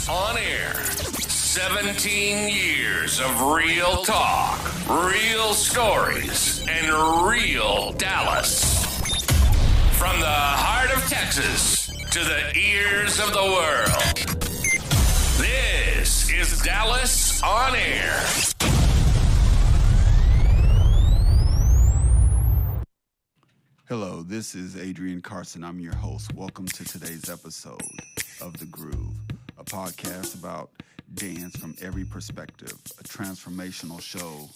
Dallas on air. 17 years of real talk, real stories, and real Dallas. From the heart of Texas to the ears of the world. This is Dallas on air. Hello, this is Adrian Carson. I'm your host. Welcome to today's episode of The Groove, a podcast about dance from every perspective, a transformational show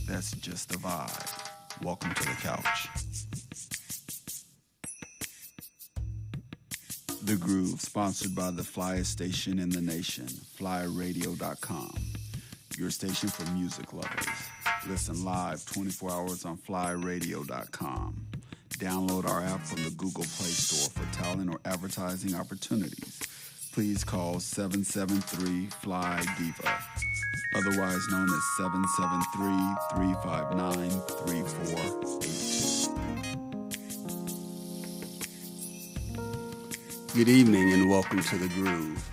that's just a vibe. Welcome to the couch. The Groove, sponsored by the flyest station in the nation, flyradio.com, your station for music lovers. Listen live 24 hours on flyradio.com. Download our app from the Google Play Store for talent or advertising opportunities. Please call 773-FLY-DIVA, otherwise known as 773-359-3482. Good evening and welcome to The Groove.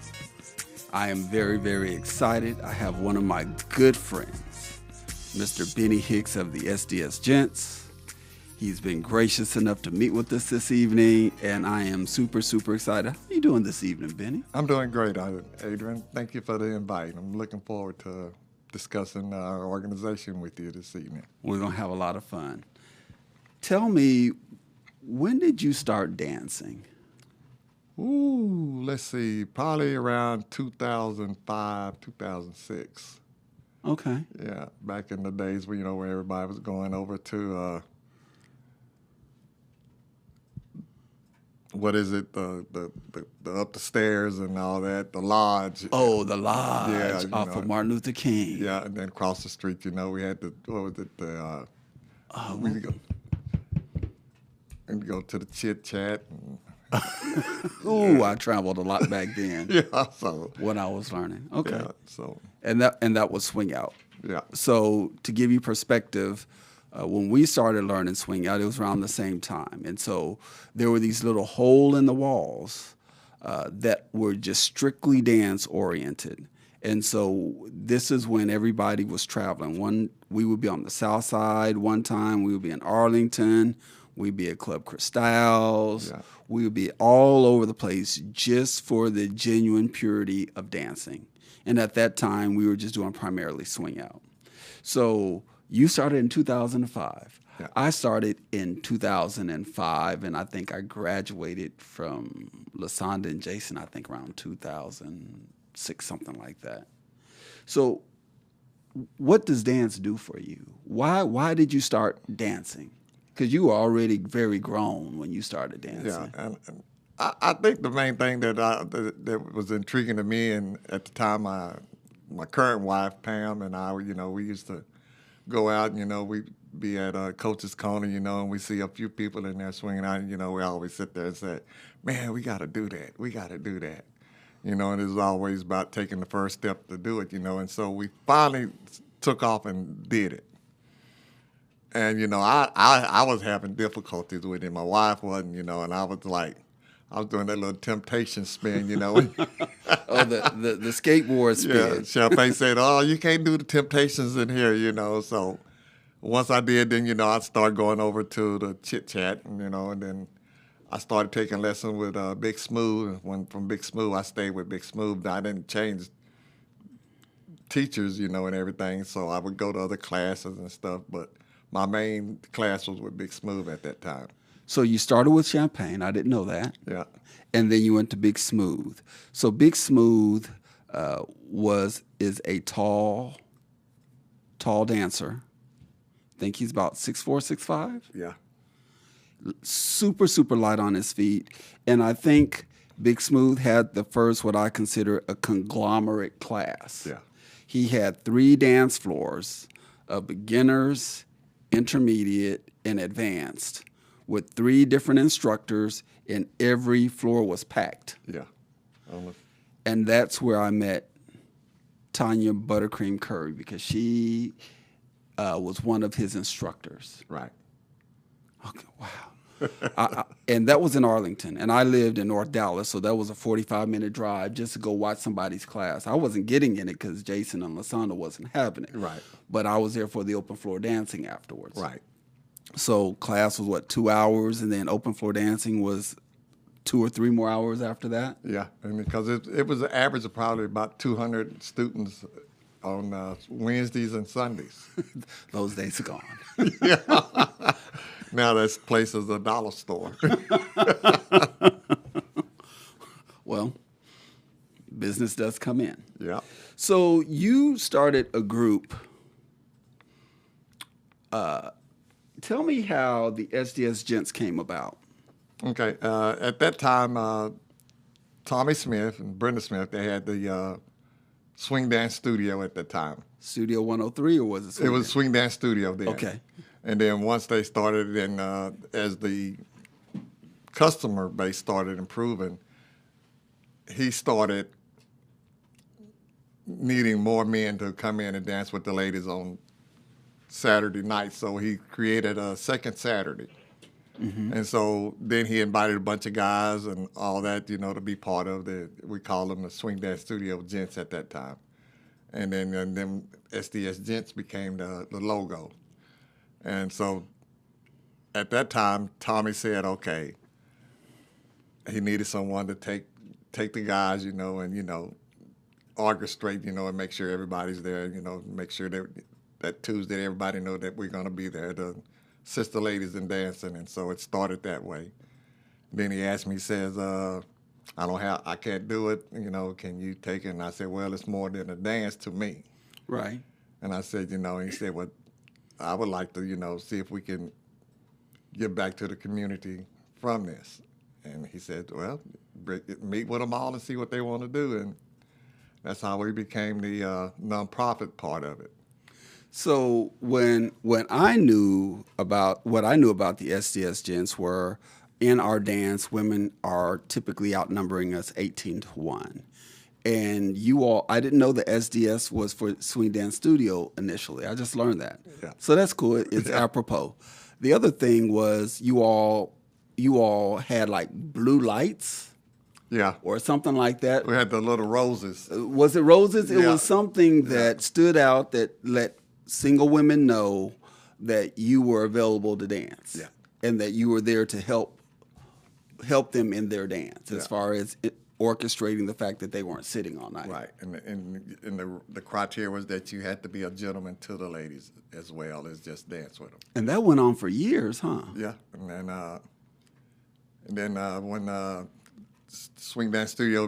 I am very, very excited. I have one of my good friends, Mr. Bennie Hicks of the SDS Gents. He's been gracious enough to meet with us this evening, and I am super, super excited. How are you doing this evening, Bennie? I'm doing great, Adrian. Thank you for the invite. I'm looking forward to discussing our organization with you this evening. We're going to have a lot of fun. Tell me, when did you start dancing? Ooh, let's see, probably around 2005, 2006. Okay. Yeah, back in the days where, where everybody was going over to... what is it? The up the stairs and all that. The lodge. Oh, the lodge. Yeah, off of Martin Luther King. Yeah, and then across the street, we had the we go to the chit chat. Ooh, I traveled a lot back then. Yeah, so when I was learning. Okay. Yeah, so and that was swing out. Yeah. So to give you perspective. When we started learning swing out, it was around the same time. And so there were these little hole in the walls that were just strictly dance oriented. And so this is when everybody was traveling. We would be on the south side one time. We would be in Arlington. We'd be at Club Cristal's. Yeah. We would be all over the place just for the genuine purity of dancing. And at that time, we were just doing primarily swing out. So you started in 2005. Yeah. I started in 2005, and I think I graduated from Lasonda and Jason, I think around 2006, something like that. So what does dance do for you? Why did you start dancing? Because you were already very grown when you started dancing. Yeah, and I think the main thing that was intriguing to me, and at the time my current wife, Pam, and I, we used to go out, we'd be at Coach's Corner, and we see a few people in there swinging out, we always sit there and say, man, we got to do that. We got to do that. And it was always about taking the first step to do it, and so we finally took off and did it. And, I was having difficulties with it. My wife wasn't, and I was doing that little temptation spin, Oh, the skateboard spin. Yeah, Champagne said, oh, you can't do the temptations in here, So once I did, then, I started going over to the chit chat, and then I started taking lessons with Big Smooth. From Big Smooth, I stayed with Big Smooth. I didn't change teachers, and everything. So I would go to other classes and stuff, but my main class was with Big Smooth at that time. So you started with Champagne. I didn't know that. Yeah. And then you went to Big Smooth. So Big Smooth is a tall dancer. I think he's about 6'4", 6'5". Yeah. Super, super light on his feet. And I think Big Smooth had the first, what I consider a conglomerate class. Yeah. He had 3 dance floors of beginners, intermediate, and advanced, with 3 different instructors, and every floor was packed. Yeah. And that's where I met Tanya Buttercream Curry, because she was one of his instructors. Right. Okay, wow. And that was in Arlington, and I lived in North Dallas, so that was a 45-minute drive just to go watch somebody's class. I wasn't getting in it because Jason and Lasanda wasn't having it. Right. But I was there for the open floor dancing afterwards. Right. So class was, 2 hours, and then open floor dancing was 2 or 3 more hours after that? Yeah, and because it was an average of probably about 200 students on Wednesdays and Sundays. Those days are gone. Yeah. Now this place is a dollar store. Well, business does come in. Yeah. So you started a group. Tell me how the SDS Gents came about. Okay. At that time, Tommy Smith and Brenda Smith, they had the swing dance studio at that time. Studio 103, or was it Swing It was Dance? swing dance studio then. Okay. And then once they started, then as the customer base started improving, he started needing more men to come in and dance with the ladies on Saturday nights. So he created a second Saturday. Mm-hmm. And so then he invited a bunch of guys and all that, to be part of we called them the Swing Dance Studio Gents at that time. And then them SDS Gents became the logo. And so at that time, Tommy said, okay, he needed someone to take the guys, and, orchestrate, and make sure everybody's there, make sure that Tuesday everybody know that we're going to be there to assist the ladies in dancing. And so it started that way. Then he asked me, he says, I can't do it, can you take it? And I said, well, it's more than a dance to me. Right. And I said, and he said, well, I would like to, see if we can give back to the community from this. And he said, well, meet with them all and see what they want to do. And that's how we became the nonprofit part of it. So when I knew about the SDS Gents were in our dance, women are typically outnumbering us 18-1. And you all, I didn't know the SDS was for Swing Dance Studio initially. I just learned that. Yeah. So that's cool. It's apropos. The other thing was you all had like blue lights. Yeah. Or something like that. We had the little roses. Was it roses? It Yeah. was something that stood out that let single women know that you were available to dance. Yeah. And that you were there to help them in their dance as far as orchestrating the fact that they weren't sitting all night. Right. And the criteria was that you had to be a gentleman to the ladies as well as just dance with them. And that went on for years, huh? Yeah. And then when Swing Dance Studio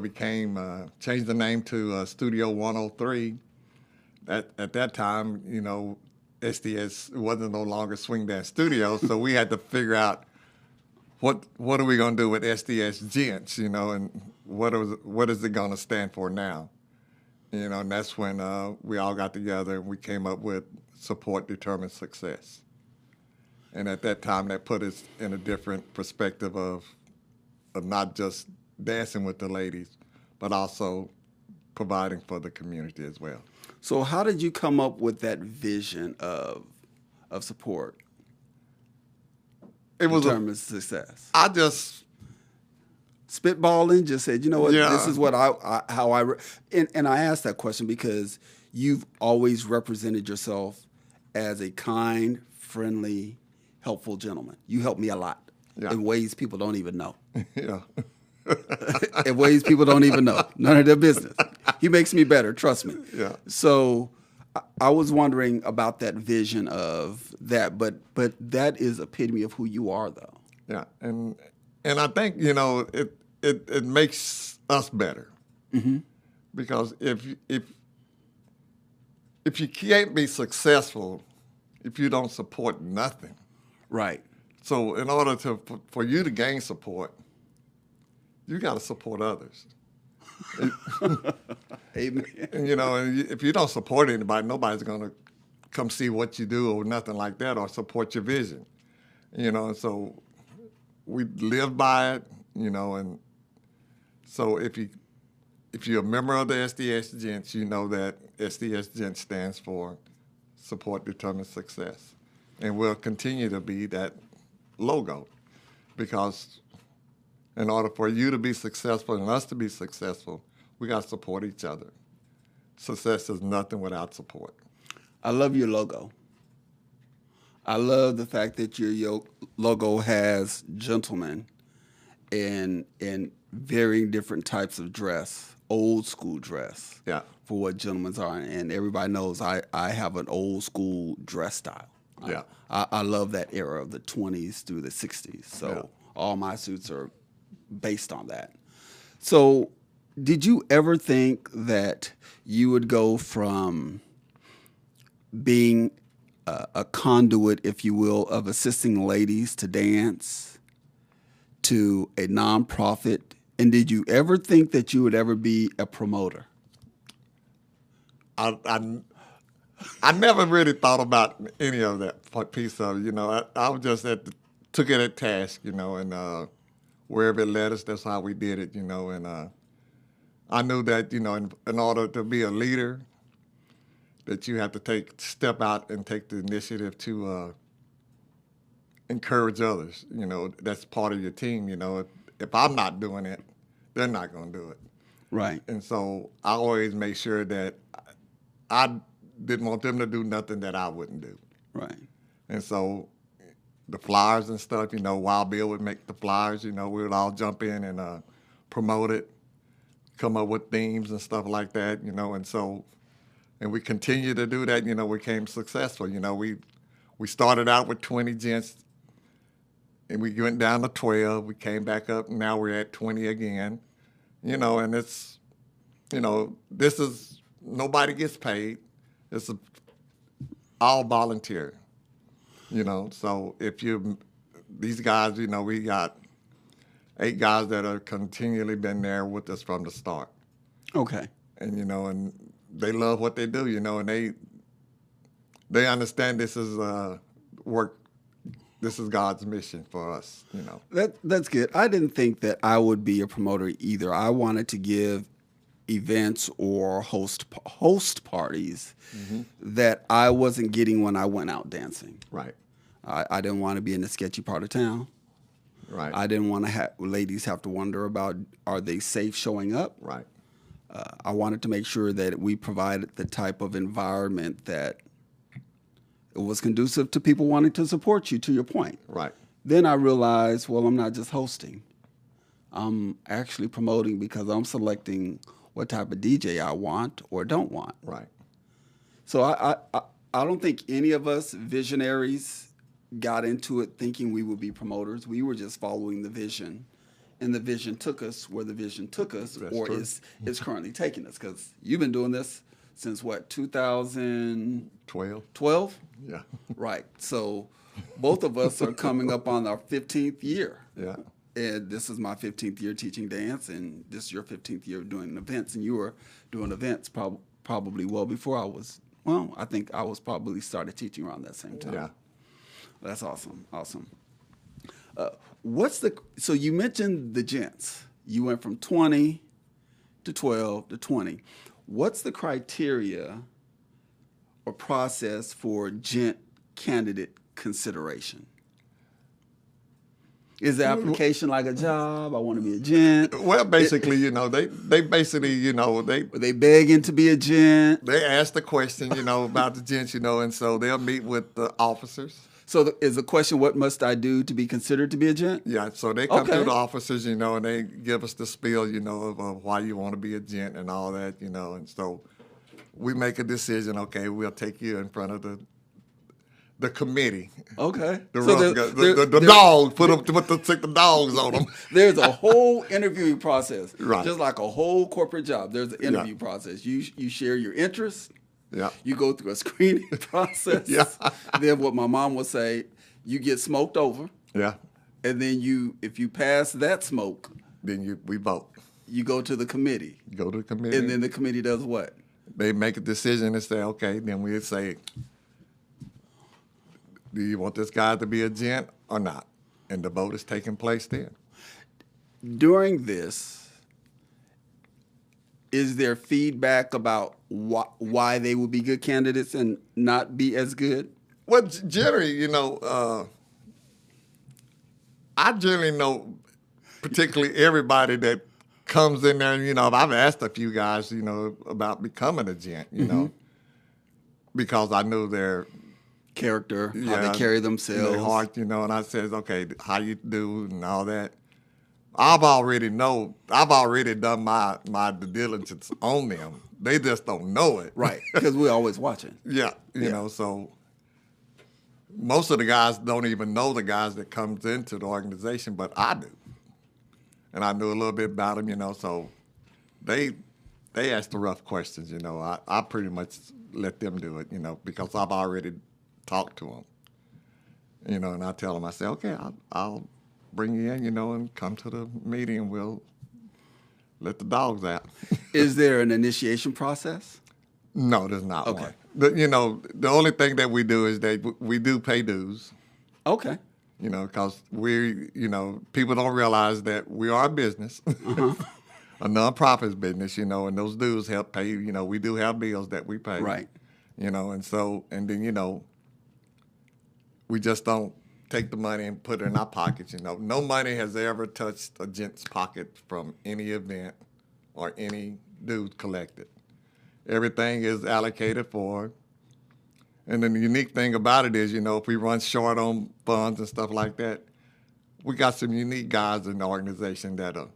changed the name to Studio 103, at that time, SDS wasn't no longer Swing Dance Studio, so we had to figure out what are we going to do with SDS Gents, and what is it going to stand for now? And that's when we all got together and we came up with Support Determines Success. And at that time, that put us in a different perspective of not just dancing with the ladies, but also providing for the community as well. So how did you come up with that vision of support? It was determines success. I just spitballing, just said, you know what, Yeah. this is what and I asked that question because you've always represented yourself as a kind, friendly, helpful gentleman. You help me a lot in ways people don't even know. Yeah. In ways people don't even know. None of their business. He makes me better, trust me. Yeah. So I was wondering about that vision of that, but that is epitome of who you are, though. Yeah, and I think it makes us better, because if you can't be successful if you don't support nothing. Right. So in order for you to gain support, you got to support others. Amen. And, if you don't support anybody, nobody's going to come see what you do or nothing like that or support your vision. And so we live by it, and so if you're a member of the SDS Gents, you know that SDS Gents stands for Support Determines Success. And we'll continue to be that logo. because in order for you to be successful and us to be successful, we got to support each other. Success is nothing without support. I love your logo. I love the fact that your logo has gentlemen in varying different types of dress, old school dress. Yeah. For what gentlemen are, and everybody knows I have an old school dress style. Yeah. I love that era of the 20s through the 60s. So all my suits are based on that. So did you ever think that you would go from being a conduit, if you will, of assisting ladies to dance to a nonprofit? And did you ever think that you would ever be a promoter? I never really thought about any of that piece of it. You know, I was just took it at task, you know, and wherever it led us, that's how we did it, you know. And I knew that, you know, in order to be a leader, that you have to step out and take the initiative to encourage others. You know, that's part of your team. You know, if I'm not doing it, they're not going to do it. Right. And so I always make sure that I didn't want them to do nothing that I wouldn't do. Right. And so the flyers and stuff, you know, Wild Bill would make the flyers, you know, we would all jump in and promote it, come up with themes and stuff like that, you know, and so, and we continue to do that, you know, we became successful. You know, we started out with 20 gents and we went down to 12, we came back up, and now we're at 20 again, you know, and it's, you know, this is, nobody gets paid. It's all volunteer, you know. So these guys, you know, we got 8 guys that have continually been there with us from the start. Okay. And, you know, and they love what they do, you know, and they understand this is work. This is God's mission for us, you know. That's good. I didn't think that I would be a promoter either. I wanted to give events or host parties that I wasn't getting when I went out dancing. Right. I didn't want to be in the sketchy part of town. Right. I didn't want to have ladies have to wonder about, are they safe showing up? Right. I wanted to make sure that we provided the type of environment that it was conducive to people wanting to support you, to your point. Right. Then I realized, well, I'm not just hosting. I'm actually promoting because I'm selecting what type of DJ I want or don't want. Right. So I don't think any of us visionaries got into it thinking we would be promoters. We were just following the vision, and the vision took us where the vision took us. That's or true. is currently taking us, because you've been doing this since what, 2012? 12. Yeah. Right. So both of us are coming up on our 15th year. Yeah. And this is my 15th year teaching dance, and this is your 15th year doing events, and you were doing events probably well before I was. Well, I think I was probably started teaching around that same time. Yeah. That's awesome. Awesome. So you mentioned the gents. You went from 20 to 12 to 20. What's the criteria or process for gent candidate consideration? Is the application like a job? I want to be a gent. Well, basically, you know, they basically, you know, Are they begging to be a gent? they ask the question, you know, about the gents, you know, and so they'll meet with the officers. So is the question, what must I do to be considered to be a gent? Yeah, so they come Okay. through the officers, you know, and they give us the spiel, you know, of why you want to be a gent and all that, you know, and so we make a decision. Okay, we'll take you in front of the committee. Okay. The So rough there- guy, the there- dogs, stick the dogs on them. There's a whole interviewing process. Right. Just like a whole corporate job, there's an interview process. You share your interests. Yeah. You go through a screening process. Yeah. Then what my mom would say, you get smoked over. Yeah. And then if you pass that smoke, Then we vote. you go to the committee. You go to the committee. And then the committee does what? They make a decision and say, okay, then we say, do you want this guy to be a gent or not? And the vote is taking place then. During this, is there feedback about why they would be good candidates and not be as good? Well, generally, you know, I generally know particularly everybody that comes in there. You know, I've asked a few guys, you know, about becoming a gent, you know, because I knew their Character, how they carry themselves. their heart, you know, and I says, okay, how you do and all that. I've already done my due diligence on them. They just don't know it. Right, because we're always watching. Yeah, you know, so most of the guys don't even know the guys that comes into the organization, but I do. And I knew a little bit about them, you know, so they ask the rough questions, you know. I pretty much let them do it, you know, because I've already talked to them. You know, and I tell them, I say, okay, I'll bring you in, you know, and come to the meeting and we'll let the dogs out. Is there an initiation process? No, there's not Okay. one. You know, the only thing that we do is that we do pay dues. Okay. You know, because people don't realize that we are a business, a nonprofit business, you know, and those dues help pay, you know, we do have bills that we pay. Right. You know, and then, you know, we just don't take the money and put it in our pockets, you know. No money has ever touched a gent's pocket from any event or any dues collected. Everything is allocated for. And then the unique thing about it is, you know, if we run short on funds and stuff like that, we got some unique guys in the organization that are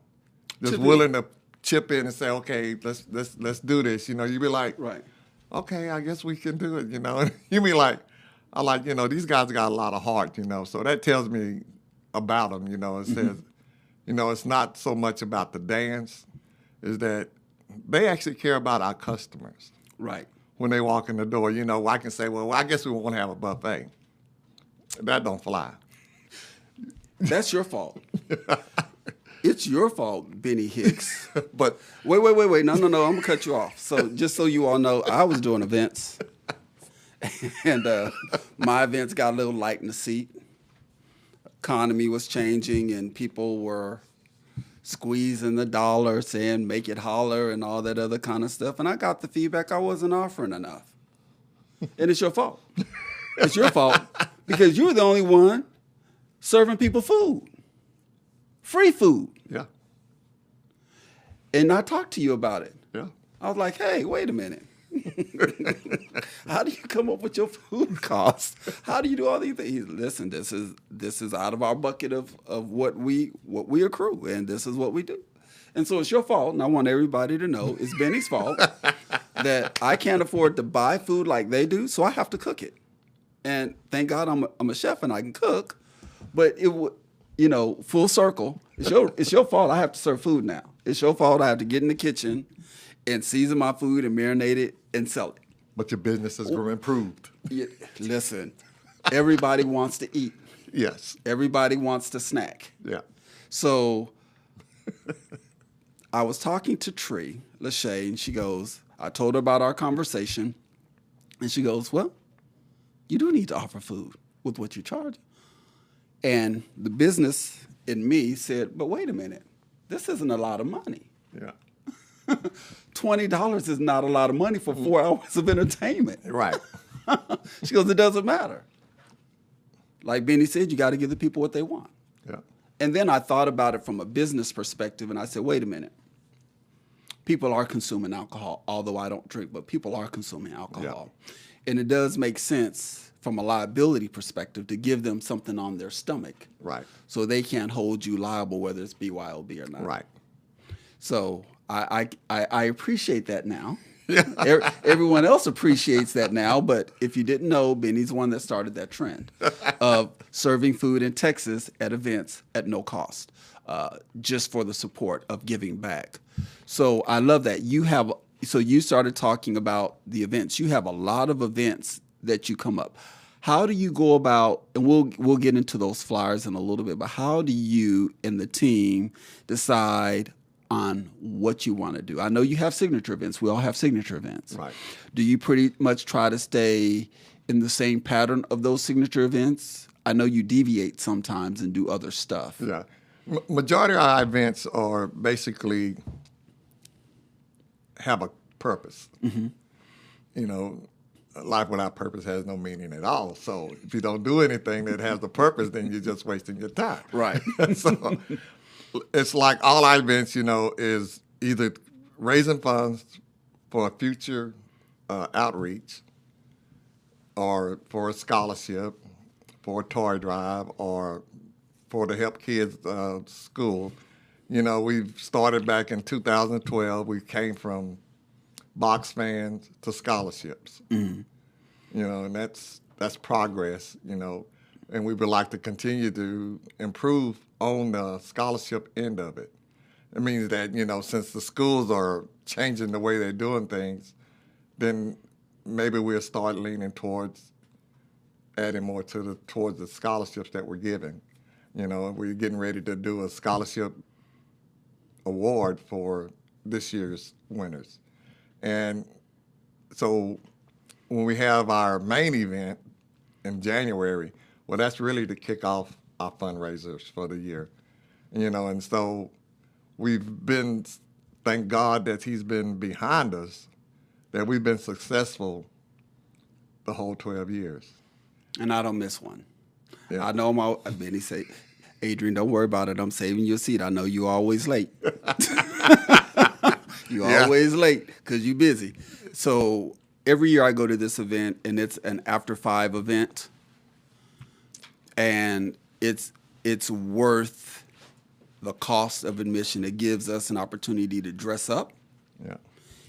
just willing to chip in and say, okay, let's do this. You know, you be like, right, okay, I guess we can do it, you know. And you be like, you know, these guys got a lot of heart, you know. So that tells me about them, you know. It says, you know, it's not so much about the dance, is that they actually care about our customers. Right. When they walk in the door, you know, I can say, well, I guess we won't have a buffet. That don't fly. That's your fault. It's your fault, Bennie Hicks. But wait. No. I'm going to cut you off. So just so you all know, I was doing events. And my events got a little light in the seat. Economy was changing and people were squeezing the dollar, saying make it holler and all that other kind of stuff. And I got the feedback I wasn't offering enough. And it's your fault. It's your fault because you're the only one serving people food. Free food. Yeah. And I talked to you about it. Yeah. I was like, hey, wait a minute. How do you come up with your food costs? How do you do all these things? Listen, this is out of our bucket of what we accrue, and this is what we do. And so it's your fault, and I want everybody to know it's Benny's fault that I can't afford to buy food like they do, so I have to cook it. And thank God I'm a chef and I can cook, but it would, you know, full circle. It's your fault I have to serve food now. It's your fault I have to get in the kitchen and season my food and marinate it and sell it. But your business has improved. Yeah, listen, everybody wants to eat. Yes. Everybody wants to snack. Yeah. So I was talking to Tree Lachey, and she goes, I told her about our conversation, and she goes, well, you do need to offer food with what you charge. And the business in me said, but wait a minute, this isn't a lot of money. Yeah. $20 is not a lot of money for 4 hours of entertainment. Right. She goes, it doesn't matter. Like Benny said, you got to give the people what they want. Yeah. And then I thought about it from a business perspective, and I said, wait a minute. People are consuming alcohol, although I don't drink, but people are consuming alcohol. Yeah. And it does make sense from a liability perspective to give them something on their stomach. Right. So they can't hold you liable whether it's BYOB or not. Right. So I appreciate that now. Yeah. Everyone else appreciates that now, but if you didn't know, Benny's the one that started that trend of serving food in Texas at events at no cost, just for the support of giving back. So I love that. So you started talking about the events. You have a lot of events that you come up. How do you go about, and we'll get into those flyers in a little bit, but how do you and the team decide on what you want to do? I know you have signature events. We all have signature events. Right. Do you pretty much try to stay in the same pattern of those signature events? I know you deviate sometimes and do other stuff. Yeah. Majority of our events are basically have a purpose. Mm-hmm. You know, life without purpose has no meaning at all. So if you don't do anything that has a purpose, then you're just wasting your time. Right. So it's like all our events, is either raising funds for a future outreach, or for a scholarship, for a toy drive, or for to help kids school. We've started back in 2012. We came from box fans to scholarships. And that's progress. And we would like to continue to improve on the scholarship end of it. It means that since the schools are changing the way they're doing things, then maybe we'll start leaning towards adding more towards the scholarships that we're giving. We're getting ready to do a scholarship award for this year's winners. And so when we have our main event in January, well, that's really to kick off our fundraisers for the year. And so we've been, thank God that he's been behind us, that we've been successful the whole 12 years. And I don't miss one. Yeah. I know Benny say, Adrian, don't worry about it. I'm saving your seat. I know you always late. You always late because you busy. So every year I go to this event, and it's an after 5 event, and it's worth the cost of admission. It gives us an opportunity to dress up. Yeah.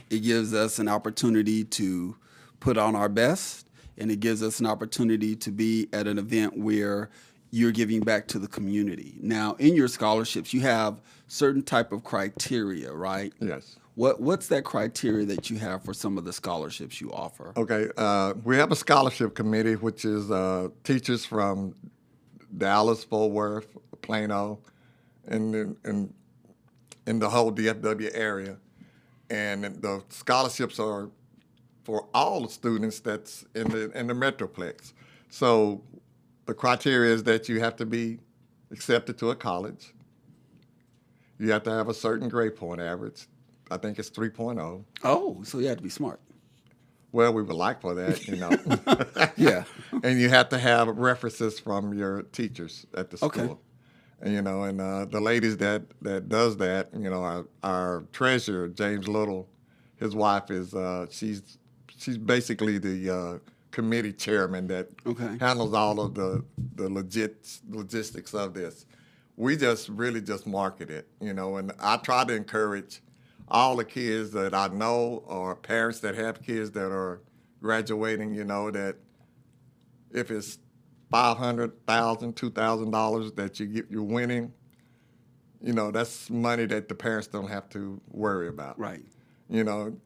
It gives us an opportunity to put on our best, and it gives us an opportunity to be at an event where you're giving back to the community. Now, in your scholarships, you have certain type of criteria, right? Yes. What's that criteria that you have for some of the scholarships you offer? Okay. We have a scholarship committee, which is teachers from Dallas, Fort Worth, Plano, and in the whole DFW area. And the scholarships are for all the students that's in the Metroplex. So the criteria is that you have to be accepted to a college. You have to have a certain grade point average. I think it's 3.0. Oh, so you have to be smart. Well, we would like for that, Yeah. And you have to have references from your teachers at the school. Okay. And, the ladies that does that, our treasurer, James Little, his wife is, she's basically the committee chairman that handles all of the logistics of this. We just really just market it, and I try to encourage all the kids that I know or parents that have kids that are graduating, that if it's $500,000, $2,000 that you're winning, that's money that the parents don't have to worry about. Right. And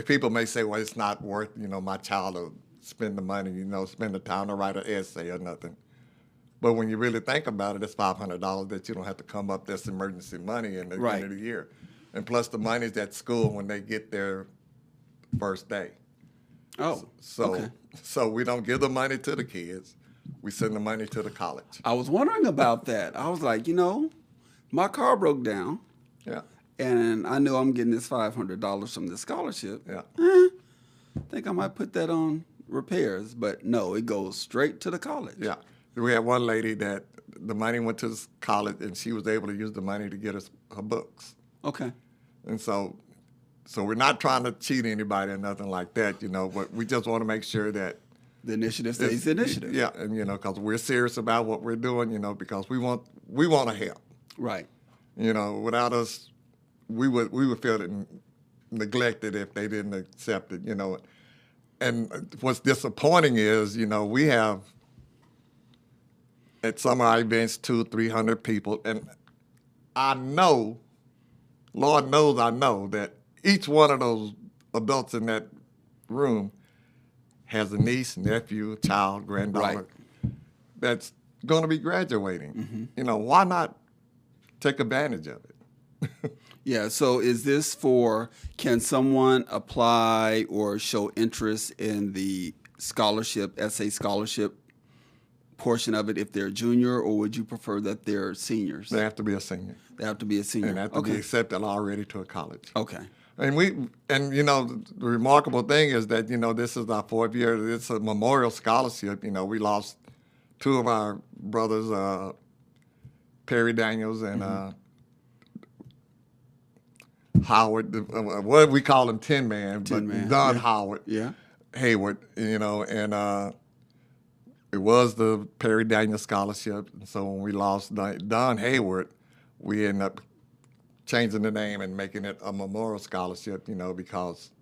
people may say, well, it's not worth, my child to spend the money, spend the time to write an essay or nothing. But when you really think about it, it's $500 that you don't have to come up. That's emergency money in the end of the year. And plus the money's at school when they get their first day. Oh, So we don't give the money to the kids. We send the money to the college. I was wondering about that. I was like, my car broke down. Yeah. And I know I'm getting this $500 from the scholarship. Yeah. I think I might put that on repairs. But no, it goes straight to the college. Yeah. We had one lady that the money went to college, and she was able to use the money to get us her books. Okay. And so we're not trying to cheat anybody or nothing like that, but we just want to make sure that the initiative stays the initiative. Yeah, and because we're serious about what we're doing, because we want to help. Right. Without us, we would feel neglected if they didn't accept it, And what's disappointing is, we have at some of our events 200-300 people, and I know, Lord knows I know, that each one of those adults in that room has a niece, nephew, child, granddaughter that's going to be graduating. Mm-hmm. Why not take advantage of it? Yeah, so is this can someone apply or show interest in the essay scholarship portion of it if they're a junior, or would you prefer that they're seniors? They have to be a senior. They have to be a senior. And they have to be accepted already to a college. Okay. And you know, the remarkable thing is that, you know, this is our 4th year. It's a memorial scholarship. You know, we lost 2 of our brothers, Perry Daniels and Howard. What we call him, Tin Man, but Don Howard. Yeah. Hayward, you know, and it was the Perry Daniels Scholarship. And so when we lost Don Hayward, we ended up changing the name and making it a memorial scholarship, you know, because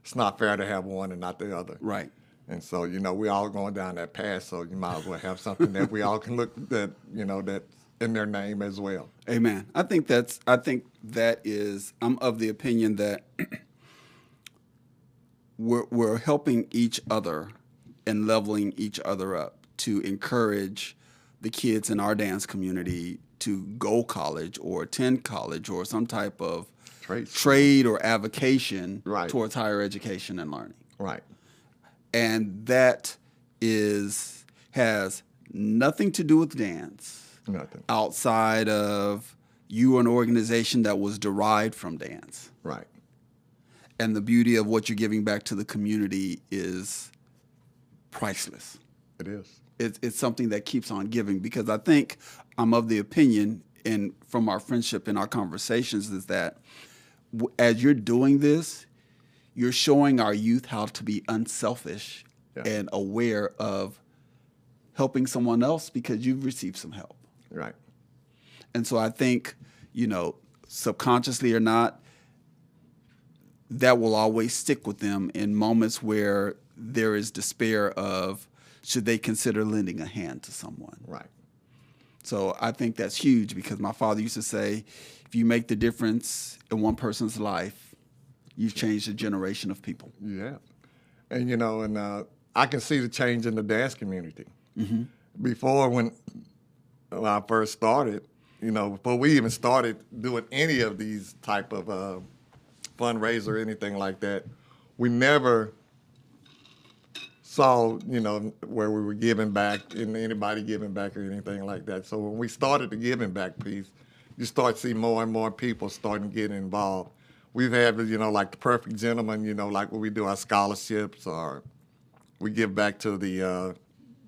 it's not fair to have one and not the other. Right. And so, you know, we all going down that path, so you might as well have something that we all can look at, you know, that's in their name as well. Amen. I think that is, I'm of the opinion that we're helping each other and leveling each other up to encourage the kids in our dance community to go college or attend college or some type of trade or avocation towards higher education and learning. Right. And that has nothing to do with dance. Nothing. Outside of you, an organization that was derived from dance. Right. And the beauty of what you're giving back to the community is priceless. It is. It's something that keeps on giving, because I think I'm of the opinion, and from our friendship and our conversations, is that as you're doing this, you're showing our youth how to be unselfish and aware of helping someone else because you've received some help. Right. And so I think, you know, subconsciously or not, that will always stick with them in moments where there is despair of should they consider lending a hand to someone. Right. So I think that's huge, because my father used to say, if you make the difference in one person's life, you've changed a generation of people. Yeah. And, you know, and I can see the change in the dance community. Mm-hmm. Before, when I first started, you know, before we even started doing any of these type of fundraiser or anything like that, we never saw, you know, where we were giving back and anybody giving back or anything like that. So when we started the giving back piece, you start seeing more and more people starting to get involved. We've had, you know, like the Perfect Gentleman, you know, like when we do our scholarships, or we give back to the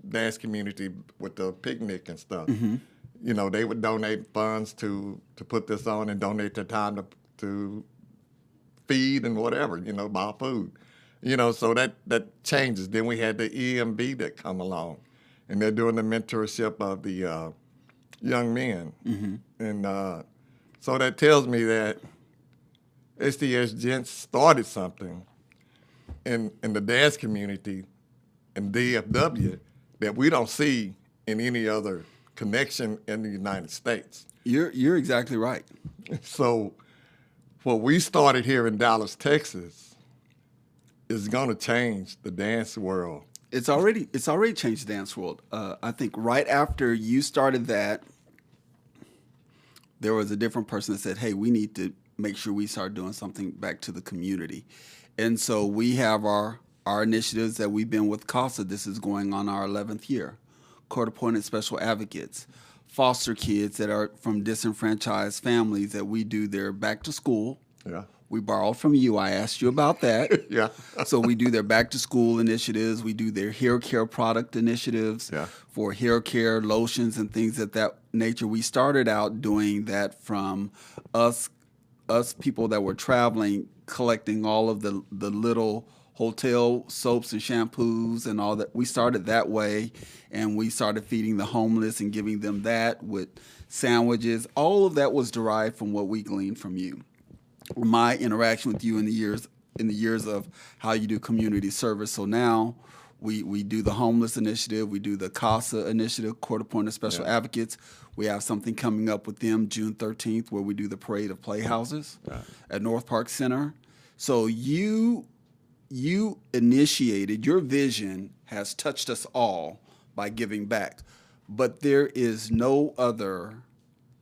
dance community with the picnic and stuff. Mm-hmm. You know, they would donate funds to put this on and donate their time to feed and whatever, you know, buy food. You know, so that changes. Then we had the EMB that come along, and they're doing the mentorship of the young men. Mm-hmm. And so that tells me that SDS Gents started something in the dance community in DFW that we don't see in any other connection in the United States. You're exactly right. So what we started here in Dallas, Texas, is going to change the dance world. It's already changed the dance world. I think right after you started that, there was a different person that said, hey, we need to make sure we start doing something back to the community. And so we have our initiatives that we've been with CASA. This is going on our 11th year. Court-appointed special advocates, foster kids that are from disenfranchised families that we do their back to school. Yeah. We borrowed from you. I asked you about that. Yeah. So we do their back to school initiatives. We do their hair care product initiatives for hair care, lotions, and things of that nature. We started out doing that from us people that were traveling, collecting all of the little hotel soaps and shampoos and all that. We started that way, and we started feeding the homeless and giving them that with sandwiches. All of that was derived from what we gleaned from you. My interaction with you in the years of how you do community service. So now we do the homeless initiative, we do the CASA initiative, court-appointed special advocates. We have something coming up with them June 13th where we do the parade of playhouses at North Park Center. So you initiated, your vision has touched us all by giving back. But there is no other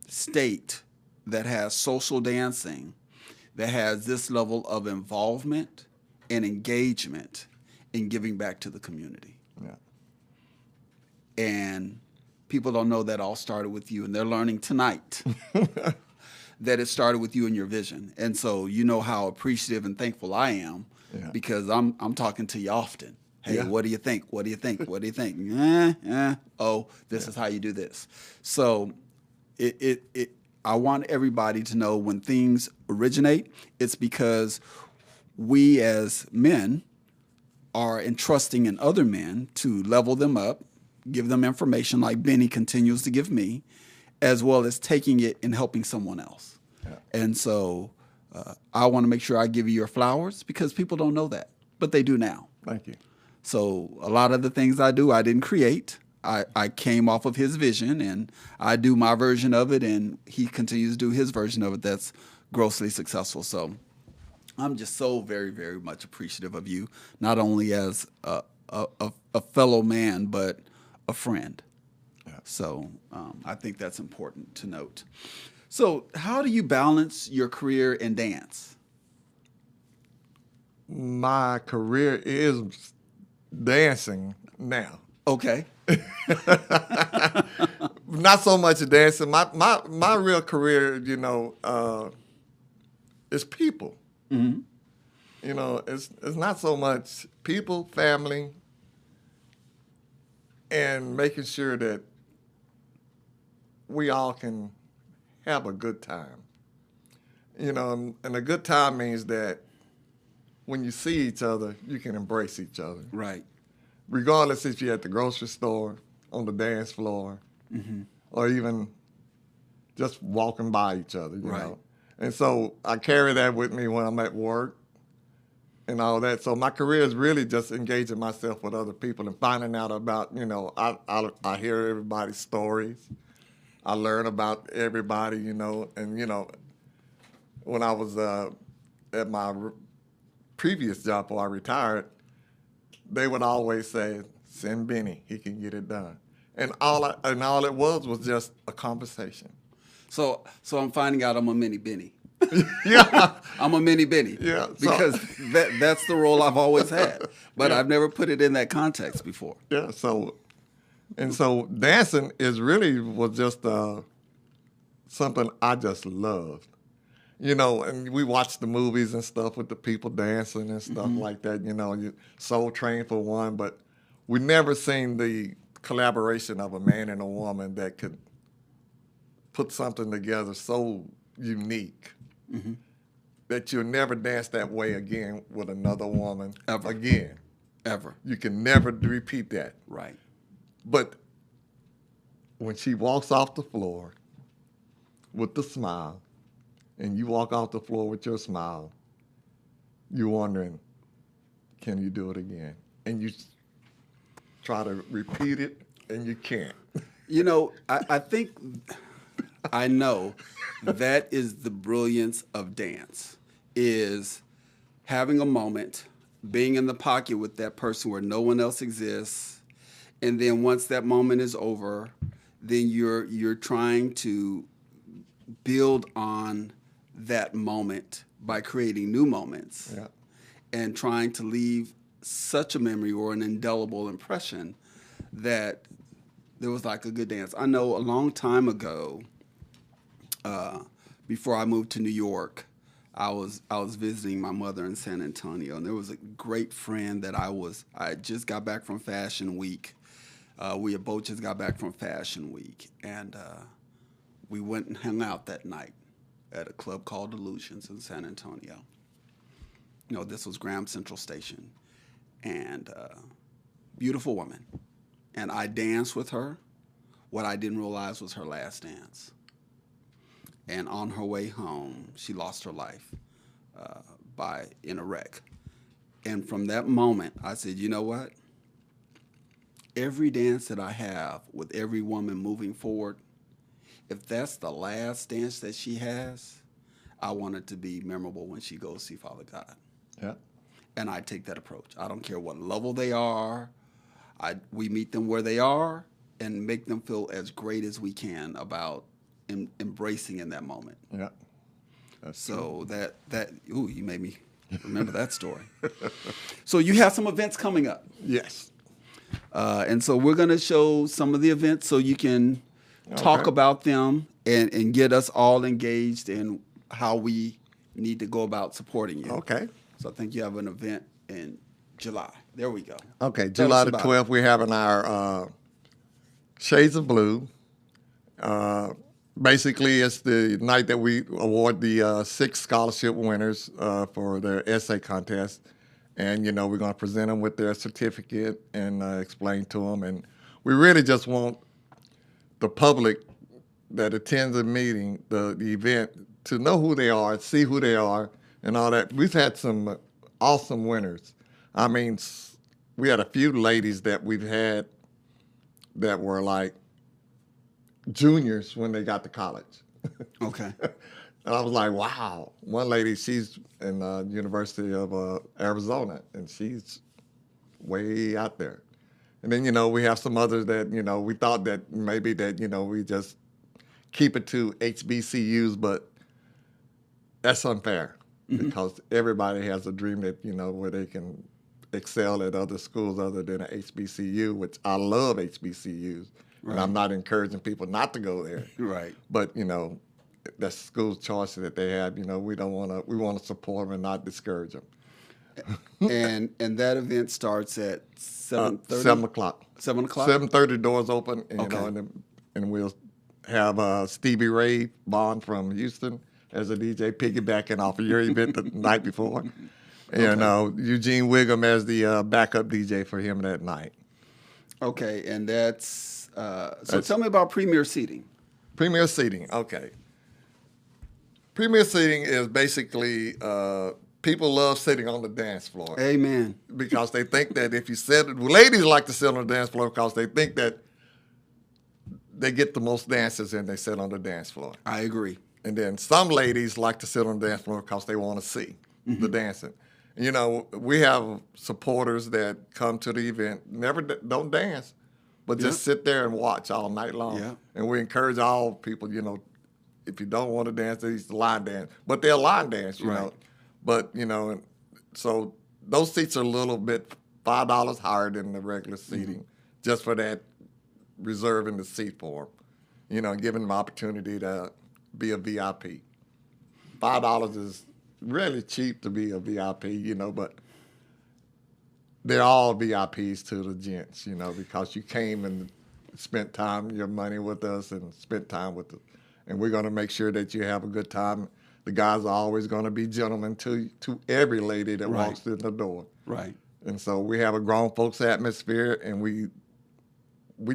state that has social dancing that has this level of involvement and engagement in giving back to the community. Yeah. And people don't know that all started with you, and they're learning tonight that it started with you and your vision. And so you know how appreciative and thankful I am because I'm talking to you often. Hey, what do you think? What do you think? What do you think? Oh, this is how you do this. So I want everybody to know when things originate, it's because we as men are entrusting in other men to level them up, give them information like Bennie continues to give me, as well as taking it and helping someone else. Yeah. And so I want to make sure I give you your flowers because people don't know that, but they do now. Thank you. So a lot of the things I do, I didn't create. I came off of his vision, and I do my version of it, and he continues to do his version of it that's grossly successful. So I'm just so very, very much appreciative of you, not only as a fellow man, but a friend. Yeah. So I think that's important to note. So how do you balance your career and dance? My career is dancing now. Okay. Not so much dancing. My real career, is people. Mm-hmm. It's not so much people, family, and making sure that we all can have a good time. And a good time means that when you see each other, you can embrace each other. Right. Regardless if you're at the grocery store, on the dance floor, or even just walking by each other, you know. And so I carry that with me when I'm at work and all that. So my career is really just engaging myself with other people and finding out about, I hear everybody's stories. I learn about everybody, and, when I was at my previous job before I retired, they would always say, send Bennie, he can get it done. And all it was just a conversation. So I'm finding out I'm a mini Bennie. Yeah. I'm a mini Bennie. Yeah. Because that's the role I've always had. But I've never put it in that context before. Yeah. So dancing was just something I just loved. And we watched the movies and stuff with the people dancing and stuff like that. You Soul Train for one, but we never seen the collaboration of a man and a woman that could put something together so unique that you'll never dance that way again with another woman ever again. Ever. You can never repeat that. Right. But when she walks off the floor with the smile, and you walk off the floor with your smile, you're wondering, can you do it again? And you try to repeat it, and you can't. I think I know that is the brilliance of dance, is having a moment, being in the pocket with that person where no one else exists, and then once that moment is over, then you're trying to build on that moment by creating new moments and trying to leave such a memory or an indelible impression that there was like a good dance. I know a long time ago, before I moved to New York, I was visiting my mother in San Antonio, and there was a great friend that I just got back from Fashion Week. We had both just got back from Fashion Week, and we went and hung out that night at a club called Illusions in San Antonio. This was Graham Central Station, and beautiful woman. And I danced with her. What I didn't realize was her last dance. And on her way home, she lost her life in a wreck. And from that moment, I said, you know what? Every dance that I have with every woman moving forward, if that's the last dance that she has, I want it to be memorable when she goes see Father God. Yeah. And I take that approach. I don't care what level they are. We meet them where they are and make them feel as great as we can about embracing in that moment. Yeah. So true. You made me remember that story. So you have some events coming up. Yes. And so we're going to show some of the events so you can talk about them and get us all engaged in how we need to go about supporting you. Okay. So I think you have an event in July. There we go. Okay, Tell July us the about 12th, we're having our Shades of Blue. Basically, it's the night that we award the 6 scholarship winners for their essay contest. And, we're going to present them with their certificate and explain to them. And we really just want the public that attends the meeting, the event, to know who they are, see who they are, and all that. We've had some awesome winners. I mean, we had a few ladies that we've had that were like juniors when they got to college. Okay. And I was like, wow. One lady, she's in the University of Arizona, and she's way out there. And then, we have some others that, we thought that maybe that, we just keep it to HBCUs, but that's unfair because everybody has a dream that, where they can excel at other schools other than a HBCU, which I love HBCUs. Right. And I'm not encouraging people not to go there. Right. But, that's school's choice that they have. We want to support them and not discourage them. and that event starts at 7:30? 7 o'clock. 7 o'clock? 7:30 doors open, and, Okay. and we'll have Stevie Ray Vaughn from Houston as a DJ, piggybacking off of your event the night before. And Eugene Wiggum as the backup DJ for him that night. Okay, and that's tell me about premier seating. Premier seating, okay. Premier seating is basically people love sitting on the dance floor. Amen. Because they think that if you ladies like to sit on the dance floor because they think that they get the most dances and they sit on the dance floor. I agree. And then some ladies like to sit on the dance floor because they want to see the dancing. We have supporters that come to the event, don't dance, but just sit there and watch all night long. Yeah. And we encourage all people, if you don't want to dance, they used to line dance. But they'll line dance, you know. But, so those seats are a little bit $5 higher than the regular seating, just for that reserving the seat for them, giving them opportunity to be a VIP. $5 is really cheap to be a VIP, but they're all VIPs to the gents, because you came and spent your money with us and spent time with us. And we're going to make sure that you have a good time. The guys are always going to be gentlemen to every lady that walks in the door. Right. And so we have a grown folks atmosphere, and we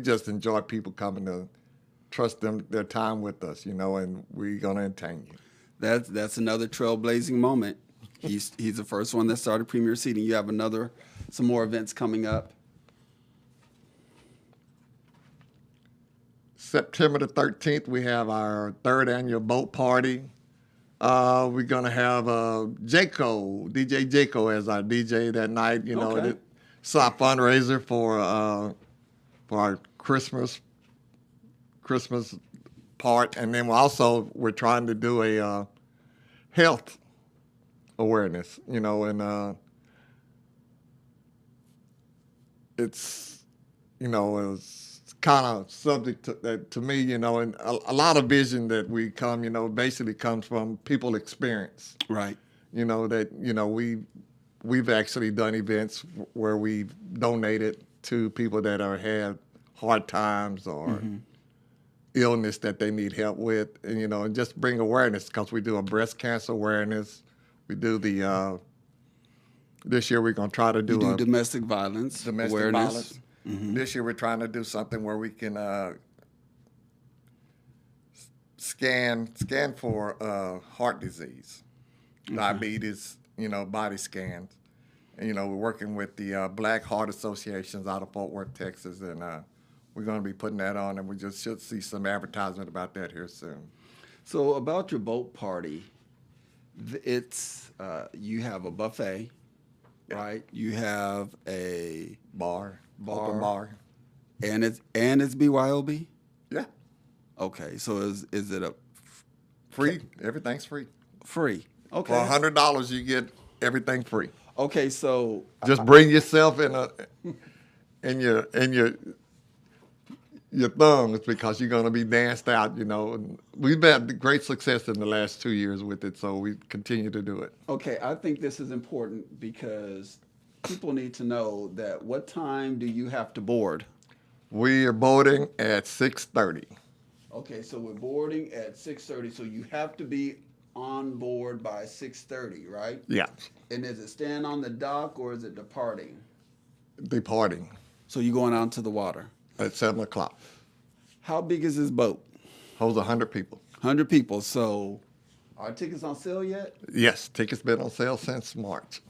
just enjoy people coming to trust their time with us, and we're going to entertain you. That's another trailblazing moment. He's the first one that started premier seating. You have some more events coming up. September the 13th, we have our 3rd annual boat party. We're going to have DJ Jaco as our DJ that night. It's our fundraiser for our Christmas part. And then we're trying to do a health awareness, and it's kind of subject to me, and a lot of vision that we come, basically comes from people experience. Right. We've actually done events where we've donated to people that had hard times or illness that they need help with, and just bring awareness, because we do a breast cancer awareness. We do this year we're going to try to do domestic violence awareness. This year we're trying to do something where we can scan for heart disease, diabetes, body scans. And, we're working with the Black Heart Associations out of Fort Worth, Texas, and we're going to be putting that on, and we just should see some advertisement about that here soon. So about your boat party, it's you have a buffet, right? You have a bar. Open bar. And it's BYOB? Yeah. Okay, so is it a free? Everything's free. Free. Okay. For $100 you get everything free. Okay, so just bring yourself in your thumbs because you're going to be danced out, you know. And we've had great success in the last 2 years with it, so we continue to do it. Okay, I think this is important because people need to know that what time do you have to board? We are boarding at 6:30. Okay, so we're boarding at 6:30, so you have to be on board by 6:30, right? Yeah, And is it staying on the dock or is it departing? departing So you're going out into the water. at 7 o'clock. How big is this boat? Holds 100 people. 100 people. So are tickets on sale yet? Yes, tickets been on sale since March.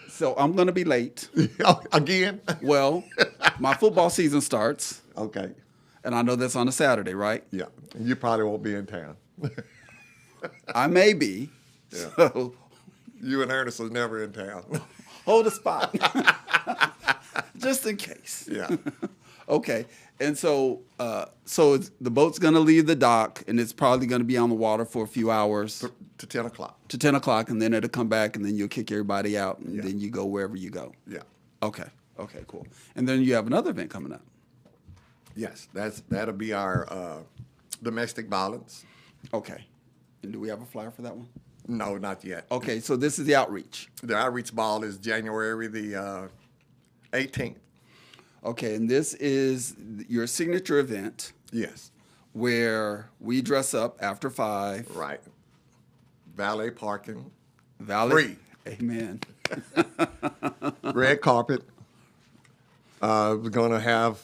So I'm going to be late. Again? Well, my football season starts, Okay. and I know that's on a Saturday, right? Yeah, you probably won't be in town. I may be. Yeah. So You and Ernest was never in town. hold a spot. Just in case. Yeah. Okay. And so the boat's going to leave the dock, and it's probably going to be on the water for a few hours To 10 o'clock. to 10 o'clock, and then it'll come back, and then you'll kick everybody out, and Yeah. then you go wherever you go. Yeah. Okay. Okay, cool. And then you have another event coming up. Yes, that'll be our domestic violence. Okay. And do we have a flyer for that one? No, not yet. Okay, so this is the outreach. The outreach ball is January the 18th. Okay, and this is your signature event Yes, where we dress up after 5. right. Valet parking, Valley. Free. Amen. red carpet. We're going to have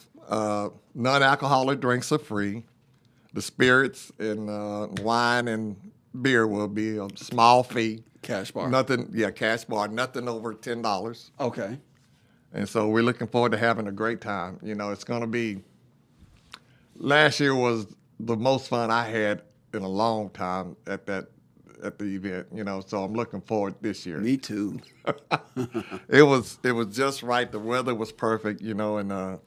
non-alcoholic drinks are free. The spirits and wine and beer will be a small fee. Cash bar. Nothing, yeah, cash bar, nothing over $10. Okay. And so we're looking forward to having a great time. You know, it's going to be, last year was the most fun I had in a long time at the event, you know, so I'm looking forward this year. Me too. It was just right. The weather was perfect, you know, and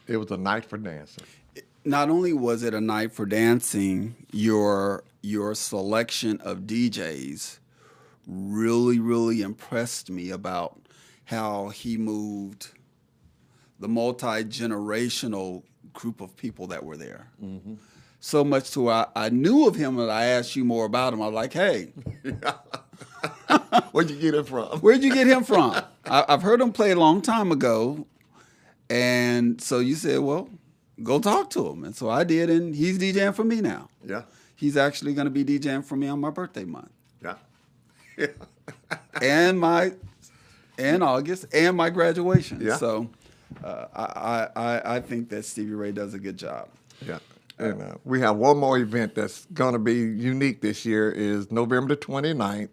it was a night for dancing. Not only was it a night for dancing, your selection of DJs really, really impressed me about how he moved the multi-generational group of people that were there. Mm-hmm. So much to I knew of him and I asked you more about him. I was like, hey. Where'd you get him from? Where'd you get him from? I've heard him play a long time ago. And so you said, well, go talk to him. And so I did, and he's DJing for me now. Yeah. He's actually going to be DJing for me on my birthday month. Yeah. And August, and my graduation. Yeah. So I think that Stevie Ray does a good job. Yeah. And we have one more event that's going to be unique this year is November the 29th.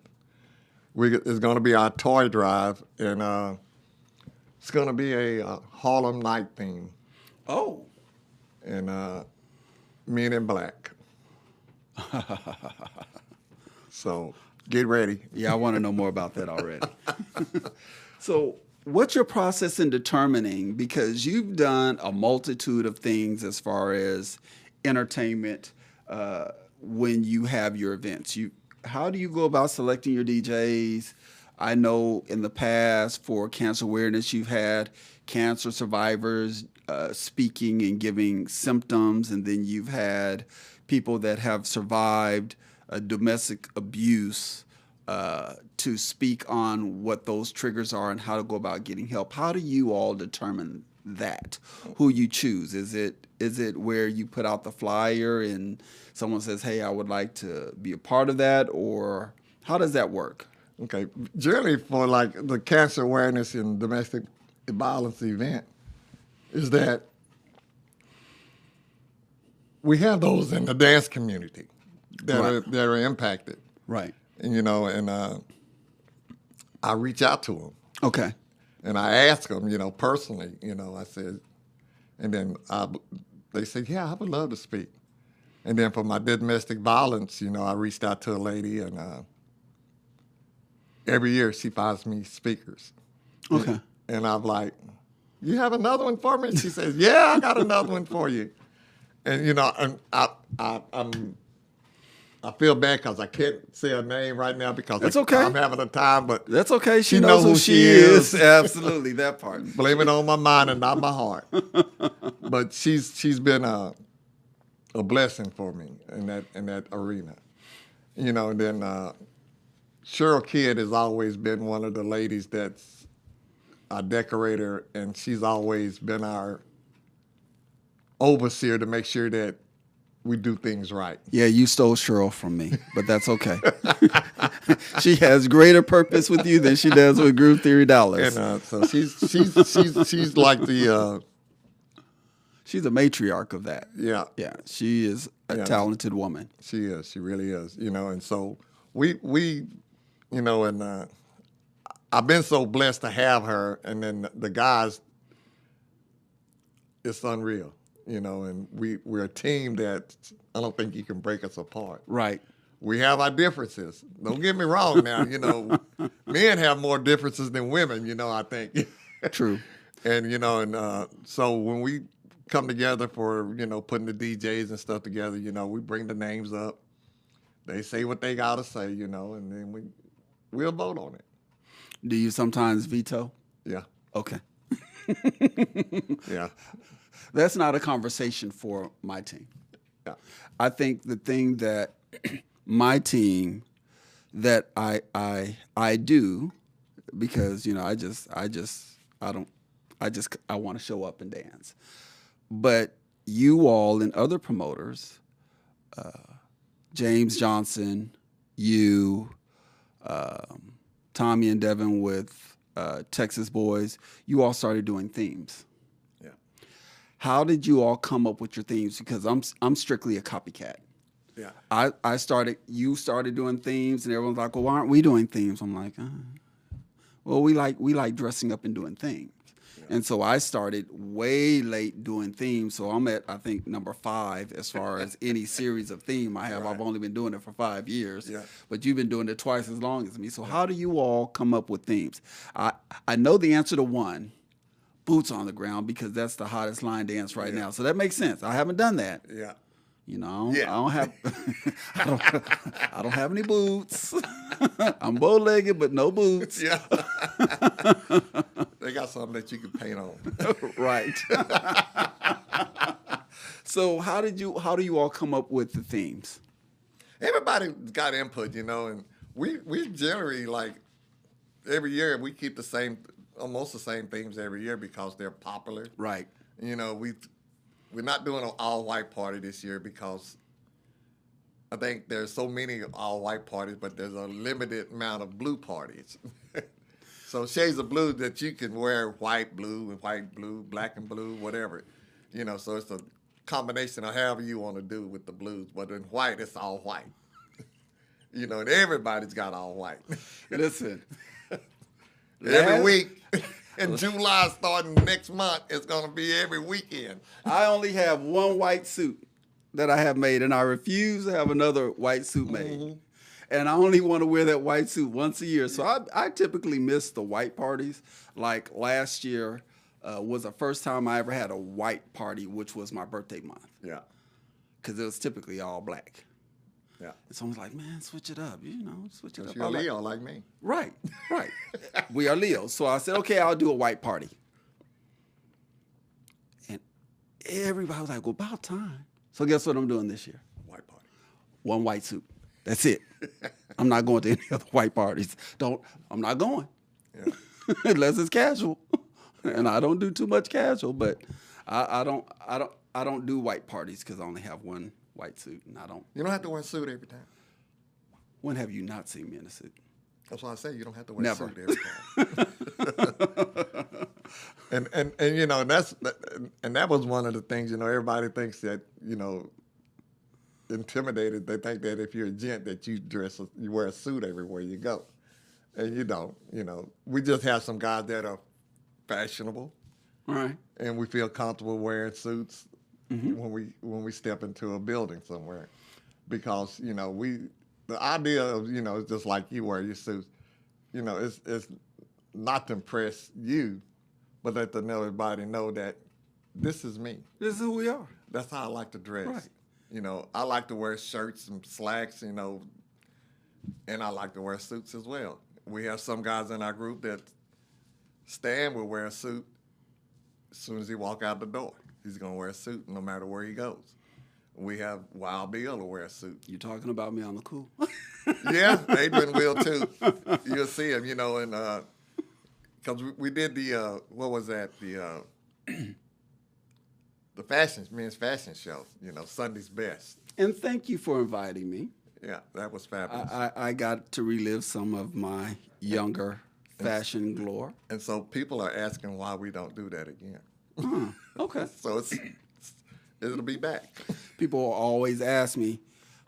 It's going to be our toy drive, and it's going to be a Harlem Night theme. Oh. And Men in Black. So get ready. Yeah, I want to know more about that already. So what's your process in determining, because you've done a multitude of things as far as entertainment when you have your events? How do you go about selecting your DJs? I know in the past for cancer awareness, you've had cancer survivors speaking and giving symptoms, and then you've had people that have survived domestic abuse to speak on what those triggers are and how to go about getting help. How do you all determine that? Who you choose? Is it where you put out the flyer and someone says, hey, I would like to be a part of that, or how does that work? Okay. Generally, for like the cancer awareness and domestic violence event, is that we have those in the dance community that are impacted. Right. And, you know, and I reach out to them. Okay. And I ask them, you know, personally, you know, I said, and then they said, yeah, I would love to speak. And then for my domestic violence, you know, I reached out to a lady, and every year she finds me speakers. Okay. And I'm like, you have another one for me? And she says, yeah, I got another one for you. And, you know, and I'm I feel bad because I can't say her name right now because That's okay. I'm having a time, but That's okay. She knows knows who she is. Absolutely, that part. Blame it on my mind and not my heart. But she's been a blessing for me in that arena. You know, and then Cheryl Kidd has always been one of the ladies that's our decorator, and she's always been our overseer to make sure that we do things right. Yeah, you stole Cheryl from me, but that's okay. She has greater purpose with you than she does with Groove Theory Dallas. And so she's like the she's a matriarch of that. yeah. She is a talented woman. She is. She really is. You know, and so we you know, and I've been so blessed to have her, and then the guys. It's unreal. You know, and we're a team that I don't think you can break us apart. Right. We have our differences. Don't get me wrong now, you know, men have more differences than women, you know, I think. True. And, you know, and so when we come together for, you know, putting the DJs and stuff together, you know, we bring the names up. They say what they got to say, you know, and then we'll vote on it. Do you sometimes veto? Yeah. Okay. Yeah. That's not a conversation for my team. Yeah. I think the thing that my team that I do, because you know I want to show up and dance, but you all and other promoters, James Johnson, you, Tommy and Devin with Texas Boys, you all started doing themes. How did you all come up with your themes? Because I'm strictly a copycat. Yeah. You started doing themes, and everyone's like, well, why aren't we doing themes? I'm like, well, we like dressing up and doing themes. Yeah. And so I started way late doing themes. So I'm at, I think, number 5 as far as any series of theme I have. Right. I've only been doing it for 5 years. Yeah. But you've been doing it twice as long as me. So how do you all come up with themes? I know the answer to one. Boots on the ground, because that's the hottest line dance right now. So that makes sense. I haven't done that. Yeah. You know, I don't have I don't have any boots. I'm bow-legged, but no boots. Yeah. They got something that you can paint on. Right. So how do you all come up with the themes? Everybody got input, you know, and we generally, like, every year we keep almost the same themes every year because they're popular. Right. You know, we're not doing an all-white party this year because I think there's so many all-white parties, but there's a limited amount of blue parties. So shades of blue that you can wear white, blue, black and blue, whatever. You know, so it's a combination of however you want to do with the blues. But in white, it's all white. You know, and everybody's got all white. Listen. Every week. In July, starting next month, it's going to be every weekend. I only have one white suit that I have made, and I refuse to have another white suit made. Mm-hmm. And I only want to wear that white suit once a year. So I typically miss the white parties. Like last year was the first time I ever had a white party, which was my birthday month. Yeah. Because it was typically all black. Yeah. And someone's like, man, switch it up. You know, switch it up. You're Leo like me. Right. We are Leos. So I said, okay, I'll do a white party. And everybody was like, well, about time. So guess what I'm doing this year? White party. One white suit. That's it. I'm not going to any other white parties. I'm not going. Yeah. Unless it's casual. And I don't do too much casual, but I don't do white parties because I only have one white suit, and I don't. You don't have to wear a suit every time. When have you not seen me in a suit? That's why I say you don't have to wear Never. a suit every time. and you know, that was one of the things, you know, everybody thinks that, you know, intimidated. They think that if you're a gent that you wear a suit everywhere you go. And you don't, you know. We just have some guys that are fashionable. Right. And we feel comfortable wearing suits. Mm-hmm. when we step into a building somewhere, because you know the idea of, you know, it's just like you wear your suits, you know, it's not to impress you, but let everybody know that this is me. This is who we are. That's how I like to dress. Right. You know, I like to wear shirts and slacks, you know, and I like to wear suits as well. We have some guys in our group that Stan will wear a suit as soon as he walk out the door. He's going to wear a suit no matter where he goes. We have Wild Bill will wear a suit. You talking about me on the cool? Yeah, Adrian will too. You'll see him, you know, and because we did the what was that, the men's fashion show, you know, Sunday's Best. And thank you for inviting me. Yeah, that was fabulous. I got to relive some of my younger fashion glory. And so people are asking why we don't do that again. Okay. So it'll be back. People always ask me,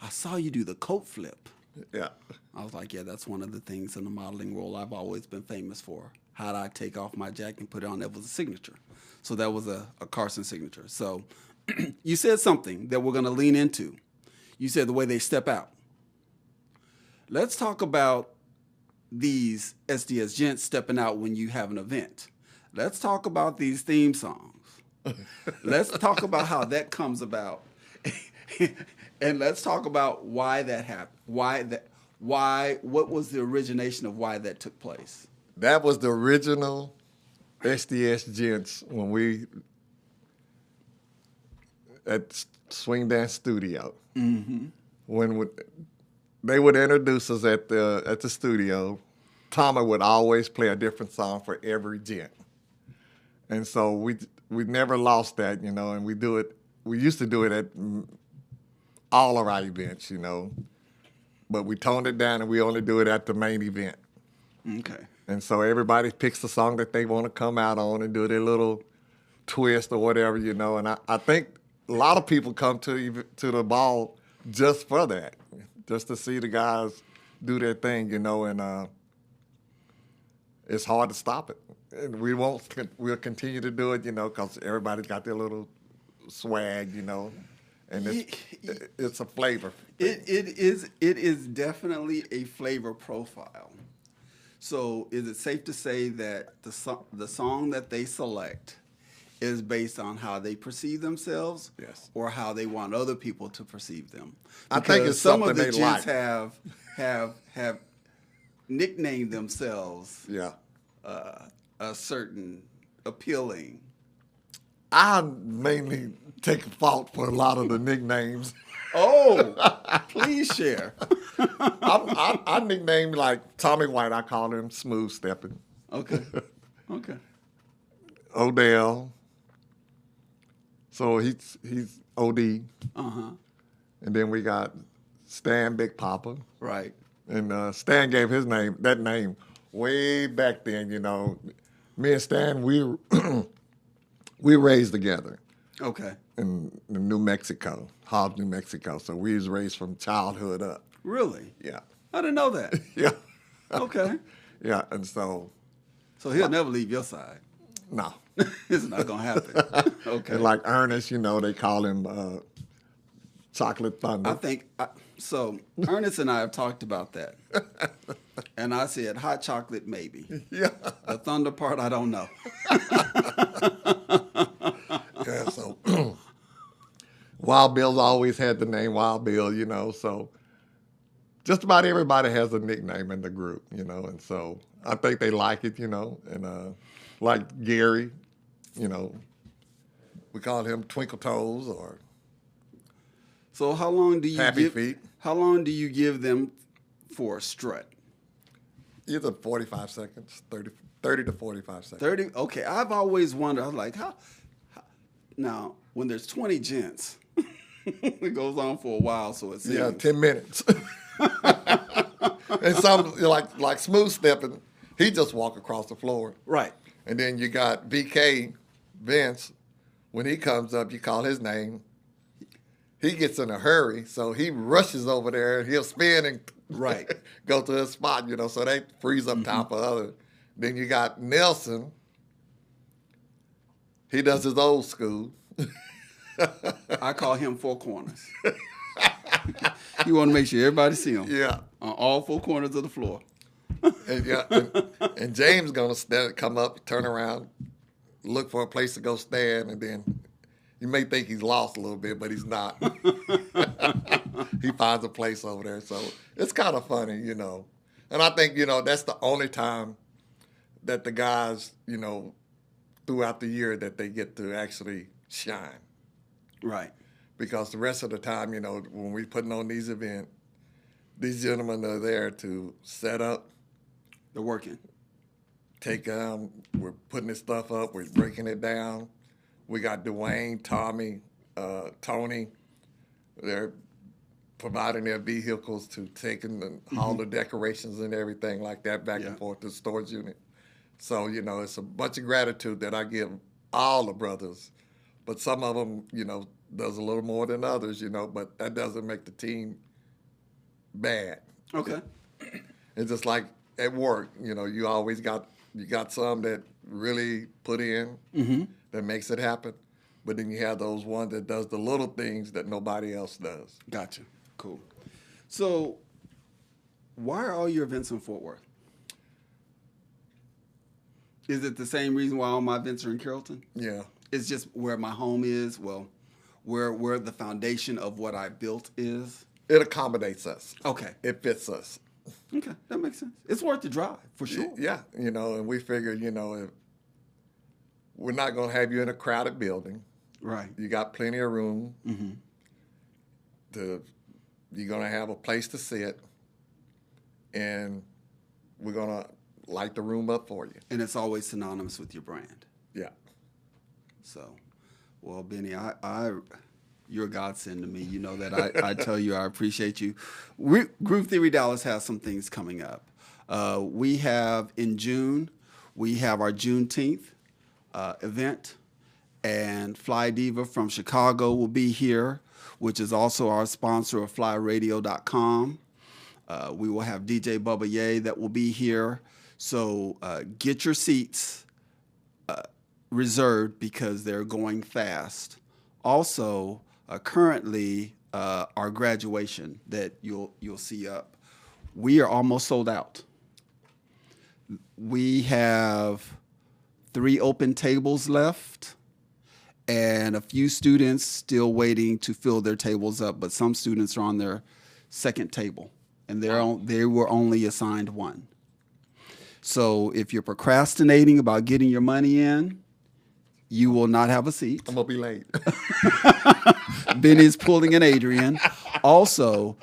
I saw you do the coat flip. Yeah. I was like, yeah, that's one of the things in the modeling role I've always been famous for. How did I take off my jacket and put it on? That was a signature. So that was a Carson signature. So you said something that we're going to lean into. You said the way they step out. Let's talk about these SDS gents stepping out when you have an event. Let's talk about these theme songs. Let's talk about how that comes about. And let's talk about why that happened. What was the origination of why that took place? That was the original SDS Gents when we at Swing Dance Studio. Mm-hmm. When they would introduce us at the studio, Tommy would always play a different song for every gent. And so we never lost that, you know, and we used to do it at all of our events, you know. But we toned it down and we only do it at the main event. Okay. And so everybody picks the song that they want to come out on and do their little twist or whatever, you know. And I think a lot of people come to the ball just for that, just to see the guys do their thing, you know. And it's hard to stop it. And we'll continue to do it, you know, because everybody's got their little swag, you know. And it's a flavor. It is definitely a flavor profile. So is it safe to say that the song that they select is based on how they perceive themselves, yes, or how they want other people to perceive them? Because I think it's some something of the they gents like. have nicknamed themselves, yeah, a certain appealing. I mainly take fault for a lot of the nicknames. Oh, please share. I nicknamed like Tommy White. I call him Smooth Stepping. Okay. Odell. So he's OD. Uh-huh. And then we got Stan Big Papa. Right. And Stan gave that name way back then, you know. Me and Stan, we raised together. Okay. In New Mexico, Hobbs, New Mexico. So we was raised from childhood up. Really? Yeah. I didn't know that. Yeah. Okay. Yeah, and so he'll never leave your side. No. It's not going to happen. Okay. And like Ernest, you know, they call him Chocolate Thunder. I think, so Ernest and I have talked about that. And I said, hot chocolate, maybe. Yeah. The thunder part, I don't know. Yeah, so Wild Bill's always had the name Wild Bill, you know, so just about everybody has a nickname in the group, you know, and so I think they like it, you know, and like Gary, you know, we call him Twinkle Toes or So how long do you Happy Feet. How long do you give them for a strut? Either 45 seconds, 30 to 45 seconds. 30? Okay, I've always wondered, I was like, how now, when there's 20 gents, it goes on for a while, so it seems. Yeah, 10 minutes. And some, like Smooth Stepping, he just walk across the floor. Right. And then you got VK, Vince, when he comes up, you call his name. He gets in a hurry, so he rushes over there, and he'll spin and right. go to his spot, you know, so they freeze up top of other. Then you got Nelson. He does his old school. I call him Four Corners. You want to make sure everybody see him. Yeah. On all four corners of the floor. And James gonna come up, turn around, look for a place to go stand, and then You may think he's lost a little bit, but he's not. He finds a place over there. So it's kind of funny, you know. And I think, you know, that's the only time that the guys, you know, throughout the year that they get to actually shine. Right. Because the rest of the time, you know, when we're putting on these events, these gentlemen are there to set up. They're working. We're putting this stuff up. We're breaking it down. We got Dwayne, Tommy, Tony. They're providing their vehicles to take and haul the decorations and everything like that back and forth to the storage unit. So, you know, it's a bunch of gratitude that I give all the brothers. But some of them, you know, does a little more than others, you know, but that doesn't make the team bad. Okay. It's just like at work, you know, you got some that really put in, that makes it happen. But then you have those ones that does the little things that nobody else does. Gotcha. Cool. So why are all your events in Fort Worth? Is it the same reason why all my events are in Carrollton? Yeah. It's just where my home is, well, where the foundation of what I built is. It accommodates us. Okay. It fits us. Okay, that makes sense. It's worth the drive, for sure. Yeah, you know, and we figured, you know, if we're not going to have you in a crowded building. Right. You got plenty of room. You're going to have a place to sit, and we're going to light the room up for you. And it's always synonymous with your brand. Yeah. So, well, Bennie, you're a godsend to me. You know that I tell you I appreciate you. Groove Theory Dallas has some things coming up. We have in June, we have our Juneteenth event, and Fly Diva from Chicago will be here, which is also our sponsor of FlyRadio.com. We will have DJ Bubba Ye that will be here. So get your seats reserved because they're going fast. Also, currently, our graduation that you'll see up, we are almost sold out. We have 3 open tables left and a few students still waiting to fill their tables up, but some students are on their second table, and they were only assigned 1. So if you're procrastinating about getting your money in, you will not have a seat. I'm going to be late. Bennie's pulling an Adrian. Also,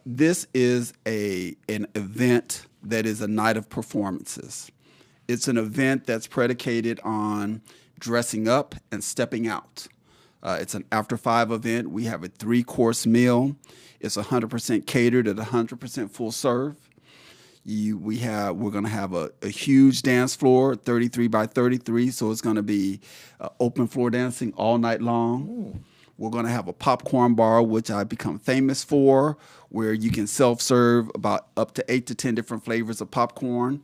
this is an event that is a night of performances. It's an event that's predicated on dressing up and stepping out. It's an after 5 event. We have a 3-course meal. It's 100% catered at 100% full serve. We're going to have a huge dance floor, 33 by 33, so it's going to be open floor dancing all night long. Ooh. We're going to have a popcorn bar, which I've become famous for, where you can self-serve about up to 8 to 10 different flavors of popcorn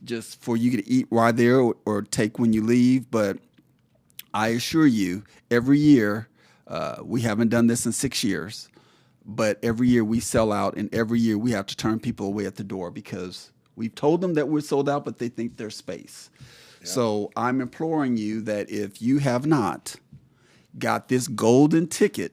just for you to eat right there or take when you leave. But I assure you, every year, we haven't done this in 6 years, but every year we sell out, and every year we have to turn people away at the door because we've told them that we're sold out, but they think there's space. Yeah. So I'm imploring you that if you have not got this golden ticket,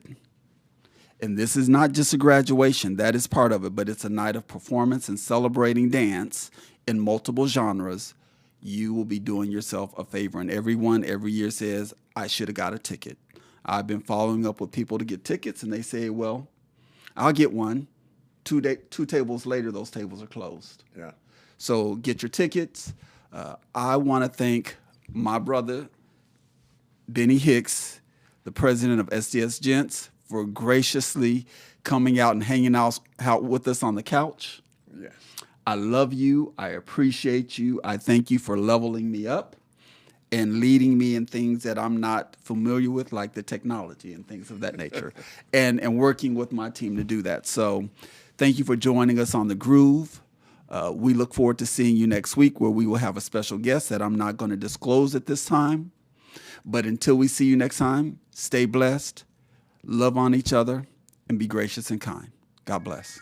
and this is not just a graduation, that is part of it, but it's a night of performance and celebrating dance in multiple genres, you will be doing yourself a favor. And everyone every year says, I should have got a ticket. I've been following up with people to get tickets, and they say, well, I'll get one. 2 tables later, those tables are closed. Yeah. So get your tickets. I want to thank my brother, Bennie Hicks, the president of SDS Gents, for graciously coming out and hanging out with us on the couch. Yes. I love you. I appreciate you. I thank you for leveling me up and leading me in things that I'm not familiar with, like the technology and things of that nature, and working with my team to do that. So thank you for joining us on The Groove. We look forward to seeing you next week, where we will have a special guest that I'm not going to disclose at this time. But until we see you next time, stay blessed, love on each other, and be gracious and kind. God bless.